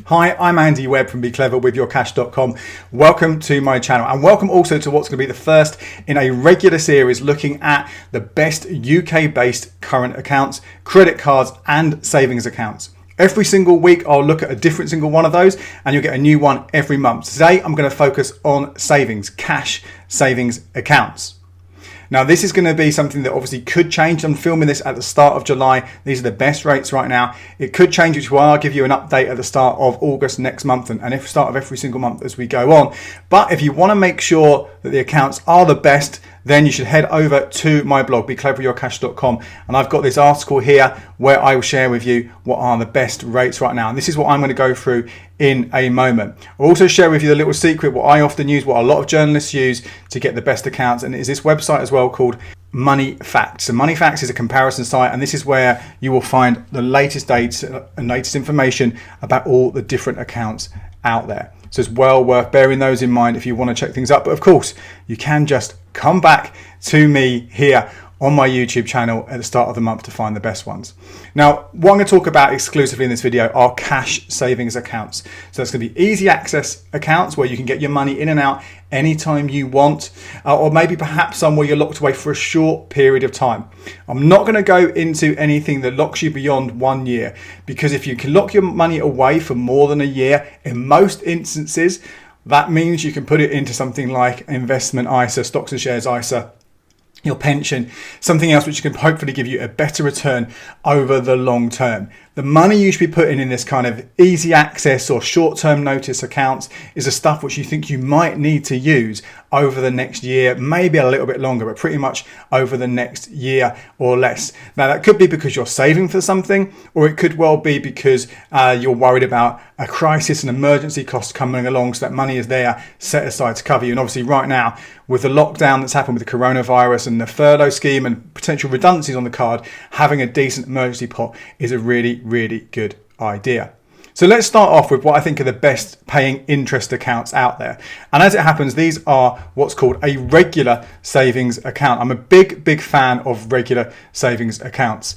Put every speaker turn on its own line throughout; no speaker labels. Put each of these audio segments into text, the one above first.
Hi, I'm Andy Webb from BeCleverWithYourCash.com. Welcome to my channel, and welcome also to what's going to be the first in a regular series looking at the best UK-based current accounts, credit cards and savings accounts. Every single week I'll look at a different single one of those and you'll get a new one every month. Today I'm going to focus on savings, cash savings accounts. Now this is going to be something that obviously could change. I'm filming this at the start of July. These are the best rates right now. It could change, which is why I'll give you an update at the start of August next month and if start of every single month as we go on. But if you want to make sure that the accounts are the best, then you should head over to my blog, BeCleverWithYourCash.com, and I've got this article here where I will share with you what are the best rates right now. And this is what I'm going to go through in a moment. I'll also share with you the little secret, what I often use, what a lot of journalists use to get the best accounts, and it is this website as well called Money Facts. So Money Facts is a comparison site, and this is where you will find the latest data and latest information about all the different accounts out there. So it's well worth bearing those in mind if you want to check things out. But of course, you can just come back to me here on my YouTube channel at the start of the month to find the best ones. Now, what I'm going to talk about exclusively in this video are cash savings accounts. So that's going to be easy access accounts where you can get your money in and out anytime you want, or maybe perhaps some where you're locked away for a short period of time. I'm not going to go into anything that locks you beyond 1 year, because if you can lock your money away for more than a year, in most instances, that means you can put it into something like investment ISA, stocks and shares ISA, your pension, something else which can hopefully give you a better return over the long term. The money you should be putting in this kind of easy access or short-term notice accounts is the stuff which you think you might need to use over the next year, maybe a little bit longer, but pretty much over the next year or less. Now that could be because you're saving for something, or it could well be because you're worried about a crisis and emergency cost coming along, so that money is there set aside to cover you. And obviously right now, with the lockdown that's happened with the coronavirus and the furlough scheme and potential redundancies on the card, having a decent emergency pot is a really good idea. So let's start off with what I think are the best paying interest accounts out there. And as it happens, these are what's called a regular savings account. I'm a big fan of regular savings accounts.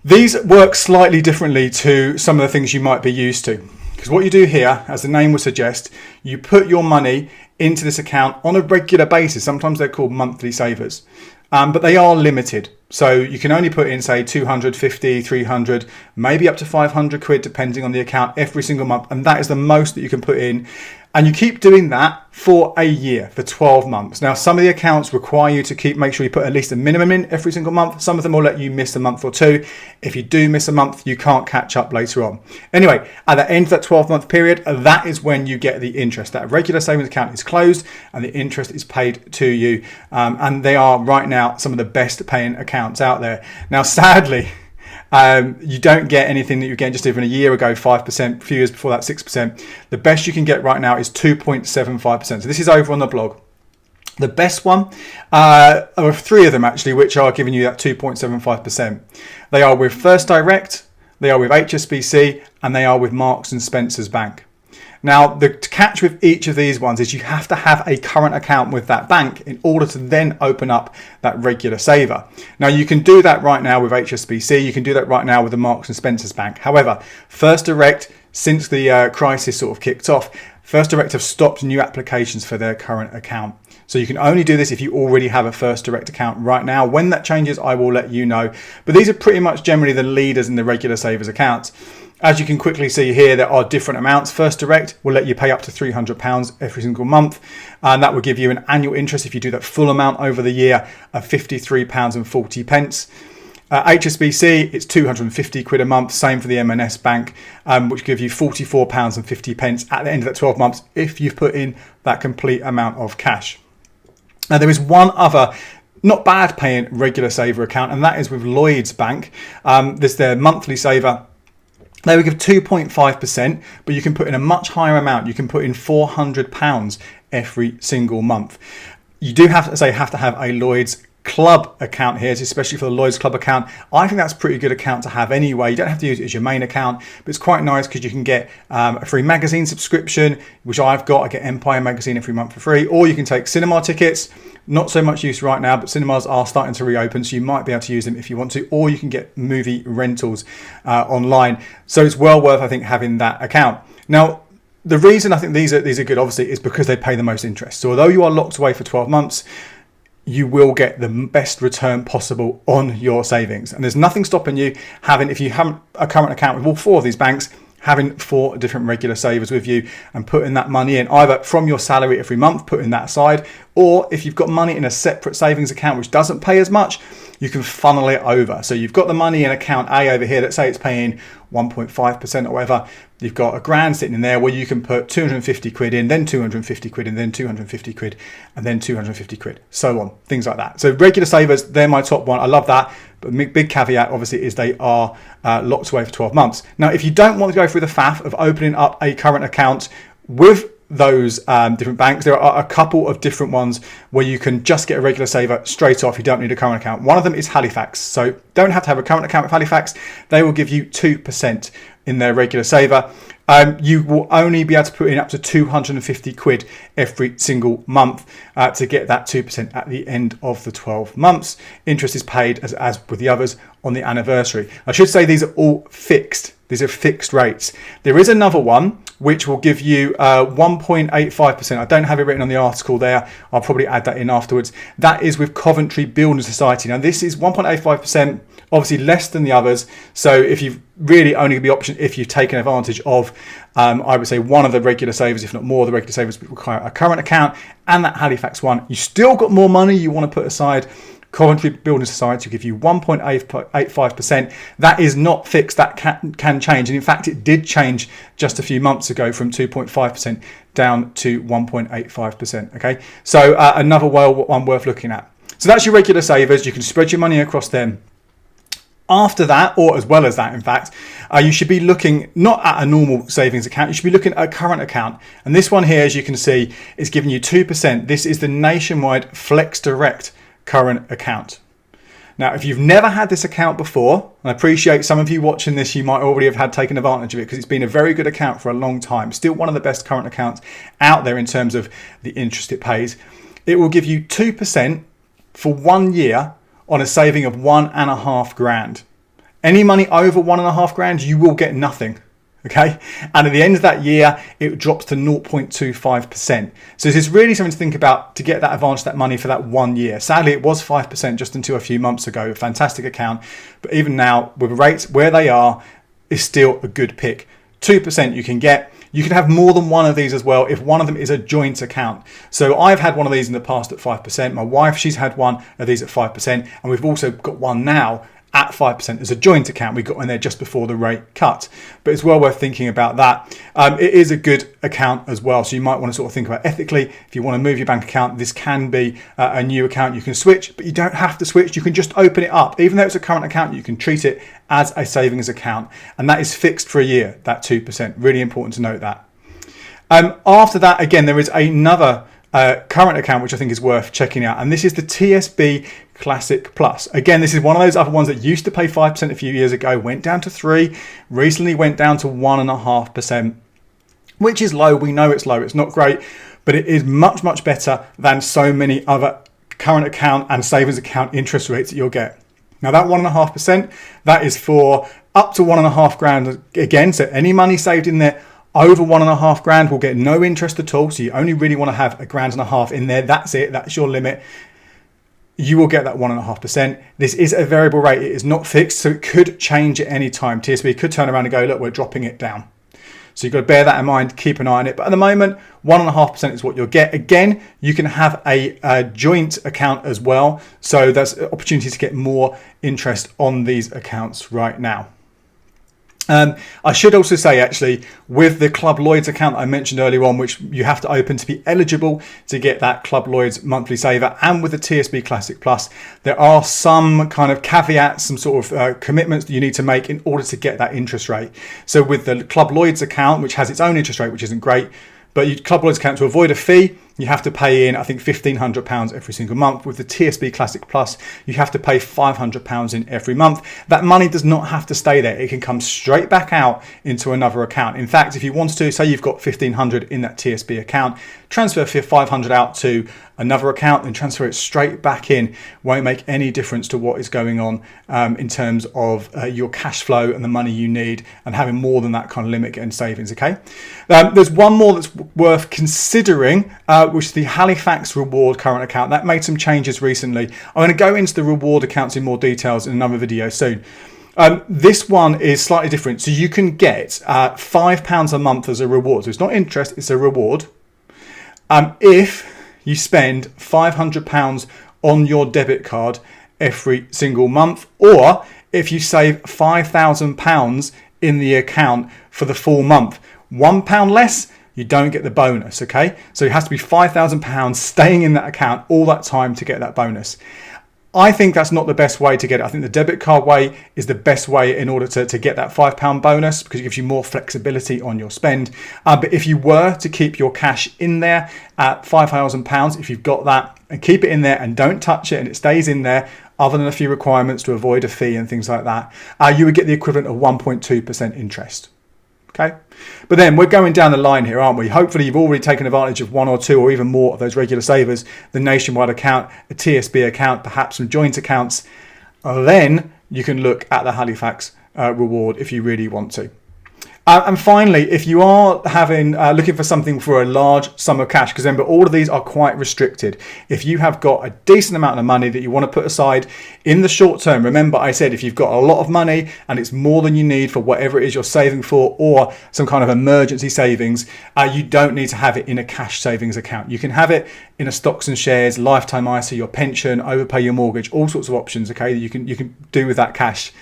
These work slightly differently to some of the things you might be used to. Because what you do here, as the name would suggest, you put your money into this account on a regular basis. Sometimes they're called monthly savers, but they are limited. So you can only put in, say, 250, 300, maybe up to 500 quid, depending on the account, every single month. And that is the most that you can put in. And you keep doing that for a year, for 12 months. Now, some of the accounts require you to make sure you put at least a minimum in every single month. Some of them will let you miss a month or two. If you do miss a month, you can't catch up later on. Anyway, at the end of that 12-month period, that is when you get the interest. That regular savings account is closed and the interest is paid to you. And they are right now some of the best paying accounts out there. Now, sadly, you don't get anything that you get just even a year ago, 5%, a few years before that, 6%. The best you can get right now is 2.75%. So this is over on the blog. The best one, are three of them actually, which are giving you that 2.75%. They are with First Direct, they are with HSBC, and they are with Marks and Spencer's Bank. Now, the catch with each of these ones is you have to have a current account with that bank in order to then open up that regular saver. Now, you can do that right now with HSBC. You can do that right now with the Marks and Spencer's Bank. However, First Direct, since the crisis sort of kicked off, First Direct have stopped new applications for their current account. So you can only do this if you already have a First Direct account right now. When that changes, I will let you know. But these are pretty much generally the leaders in the regular savers accounts. As you can quickly see here, there are different amounts. First Direct will let you pay up to £300 every single month. And that will give you an annual interest if you do that full amount over the year of £53.40. HSBC, it's 250 quid a month. Same for the M&S Bank, which gives you £44.50 at the end of that 12 months if you've put in that complete amount of cash. Now, there is one other not bad paying regular saver account, and that is with Lloyds Bank. There's their monthly saver. They will give 2.5%, but you can put in a much higher amount. You can put in £400 every single month. You do have to have a Lloyds Club account here, especially for the Lloyds Club account. I think that's a pretty good account to have anyway. You don't have to use it as your main account, but it's quite nice because you can get a free magazine subscription, which I've got. I get Empire magazine every month for free, or you can take cinema tickets. Not so much use right now, but cinemas are starting to reopen, so you might be able to use them if you want to, or you can get movie rentals online. So it's well worth, I think, having that account. Now, the reason I think these are good, obviously, is because they pay the most interest. So although you are locked away for 12 months, you will get the best return possible on your savings. And there's nothing stopping you having, if you have a current account with all 4 of these banks, having 4 different regular savers with you and putting that money in either from your salary every month, putting that aside, or if you've got money in a separate savings account which doesn't pay as much, you can funnel it over. So you've got the money in account A over here, let's say it's paying 1.5% or whatever. You've got a grand sitting in there where you can put 250 quid in, then 250 quid, and then 250 quid, and then 250 quid, so on, things like that. So regular savers, they're my top one. I love that. But big caveat, obviously, is they are locked away for 12 months. Now, if you don't want to go through the faff of opening up a current account with those different banks, there are a couple of different ones where you can just get a regular saver straight off. You don't need a current account. One of them is Halifax. So don't have to have a current account with Halifax. They will give you 2% in their regular saver. You will only be able to put in up to 250 quid every single month to get that 2% at the end of the 12 months. Interest is paid as with the others on the anniversary. I should say these are all fixed. These are fixed rates. There is another one which will give you 1.85%. I don't have it written on the article there. I'll probably add that in afterwards. That is with Coventry Building Society. Now this is 1.85%, obviously less than the others. So if you've really only the option if you've taken advantage of, I would say one of the regular savers, if not more of the regular savers require a current account, and that Halifax one, you still got more money you want to put aside. Coventry Building Society will give you 1.85%. That is not fixed. That can change. And in fact, it did change just a few months ago from 2.5% down to 1.85%. Okay, so another one worth looking at. So that's your regular savers. You can spread your money across them. After that, or as well as that, in fact, you should be looking not at a normal savings account. You should be looking at a current account. And this one here, as you can see, is giving you 2%. This is the Nationwide Flex Direct current account. Now, if you've never had this account before, and I appreciate some of you watching this, you might already have had taken advantage of it because it's been a very good account for a long time. Still one of the best current accounts out there in terms of the interest it pays. It will give you 2% for 1 year on a saving of 1.5 grand. Any money over 1.5 grand, you will get nothing. Okay, and at the end of that year, it drops to 0.25%. So this is really something to think about to get that advantage, that money for that 1 year. Sadly, it was 5% just until a few months ago. A fantastic account, but even now, with rates where they are, is still a good pick. 2% you can get. You can have more than one of these as well if one of them is a joint account. So I've had one of these in the past at 5%. My wife, she's had one of these at 5%, and we've also got one now at 5% as a joint account. We got in there just before the rate cut, but it's well worth thinking about that. It is a good account as well, so you might want to sort of think about ethically. If you want to move your bank account, this can be a new account. You can switch, but you don't have to switch. You can just open it up. Even though it's a current account, you can treat it as a savings account, and that is fixed for a year, that 2%. Really important to note that. After that, again, there is another current account which I think is worth checking out, and this is the TSB Classic Plus. Again, this is one of those other ones that used to pay 5% a few years ago, went down to 3%, recently went down to 1.5%, which is low. We know it's low, it's not great, but it is much, much better than so many other current account and savings account interest rates that you'll get. Now that 1.5%, that is for up to 1.5 grand again, so any money saved in there over 1.5 grand will get no interest at all. So you only really want to have 1.5 grand in there. That's it. That's your limit. You will get that 1.5%. This is a variable rate. It is not fixed, so it could change at any time. TSB could turn around and go, look, we're dropping it down. So you've got to bear that in mind, keep an eye on it. But at the moment, 1.5% is what you'll get. Again, you can have a joint account as well. So there's an opportunity to get more interest on these accounts right now. I should also say, actually, with the Club Lloyds account I mentioned earlier on, which you have to open to be eligible to get that Club Lloyds monthly saver, and with the TSB Classic Plus, there are some kind of caveats, some sort of commitments that you need to make in order to get that interest rate. So with the Club Lloyds account, which has its own interest rate, which isn't great, but your Club Lloyds account, to avoid a fee, you have to pay in, I think, £1,500 every single month. With the TSB Classic Plus, you have to pay £500 in every month. That money does not have to stay there. It can come straight back out into another account. In fact, if you wanted to, say you've got £1,500 in that TSB account, transfer 500 out to another account and transfer it straight back in. Won't make any difference to what is going on in terms of your cash flow and the money you need, and having more than that kind of limit getting savings. Okay, there's one more that's worth considering, which is the Halifax reward current account. That made some changes recently. I'm going to go into the reward accounts in more details in another video soon. This one is slightly different. So you can get £5 a month as a reward. So it's not interest, it's a reward. If you spend £500 on your debit card every single month, or if you save £5,000 in the account for the full month. £1 less, you don't get the bonus, okay? So it has to be £5,000 staying in that account all that time to get that bonus. I think that's not the best way to get it. I think the debit card way is the best way in order to get that £5 bonus, because it gives you more flexibility on your spend. But if you were to keep your cash in there at £5,000, if you've got that, and keep it in there and don't touch it and it stays in there, other than a few requirements to avoid a fee and things like that, you would get the equivalent of 1.2% interest. Okay, but then we're going down the line here, aren't we? Hopefully you've already taken advantage of one or two or even more of those regular savers, the nationwide account, a TSB account, perhaps some joint accounts. Then you can look at the Halifax reward if you really want to. And finally, if you are looking for something for a large sum of cash, because remember, all of these are quite restricted. If you have got a decent amount of money that you want to put aside in the short term, remember I said if you've got a lot of money and it's more than you need for whatever it is you're saving for, or some kind of emergency savings, you don't need to have it in a cash savings account. You can have it in a stocks and shares, lifetime ISA, your pension, overpay your mortgage, all sorts of options, okay, that you can do with that cash.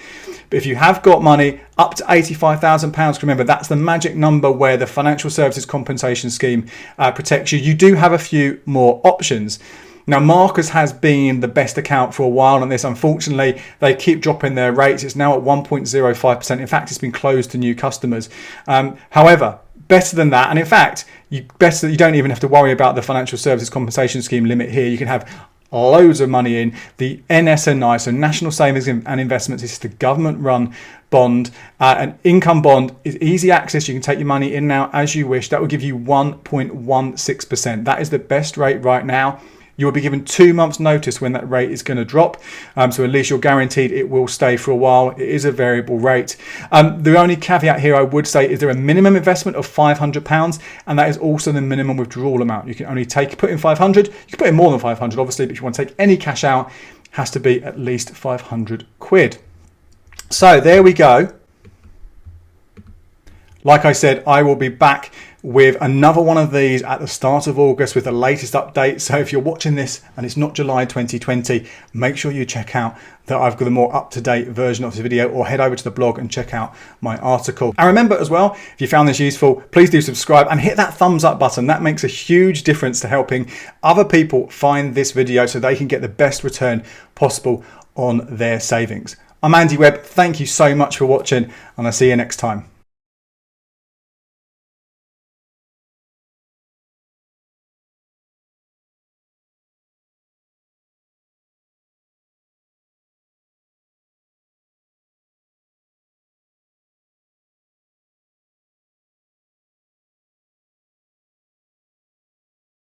But if you have got money up to £85,000, remember that's the magic number where the Financial Services Compensation Scheme protects you. You do have a few more options. Now, Marcus has been the best account for a while on this. Unfortunately, they keep dropping their rates. It's now at 1.05%. In fact, it's been closed to new customers. However, better than that, and in fact, you don't even have to worry about the Financial Services Compensation Scheme limit here. You can have loads of money in the ns&i, so National Savings and Investments. This is the government-run bond. An income bond is easy access. You can take your money in now as you wish. That will give you 1.16%. That is the best rate right now. You will be given 2 months notice when that rate is going to drop. So at least you're guaranteed it will stay for a while. It is a variable rate. The only caveat here I would say is there a minimum investment of £500, and that is also the minimum withdrawal amount. You can only put in 500. You can put in more than 500, obviously, but if you want to take any cash out, it has to be at least 500 quid. So there we go. Like I said, I will be back with another one of these at the start of August with the latest update. So if you're watching this and it's not July 2020, make sure you check out that I've got a more up-to-date version of this video, or head over to the blog and check out my article. And remember as well, if you found this useful, please do subscribe and hit that thumbs up button. That makes a huge difference to helping other people find this video so they can get the best return possible on their savings. I'm Andy Webb. Thank you so much for watching, and I'll see you next time.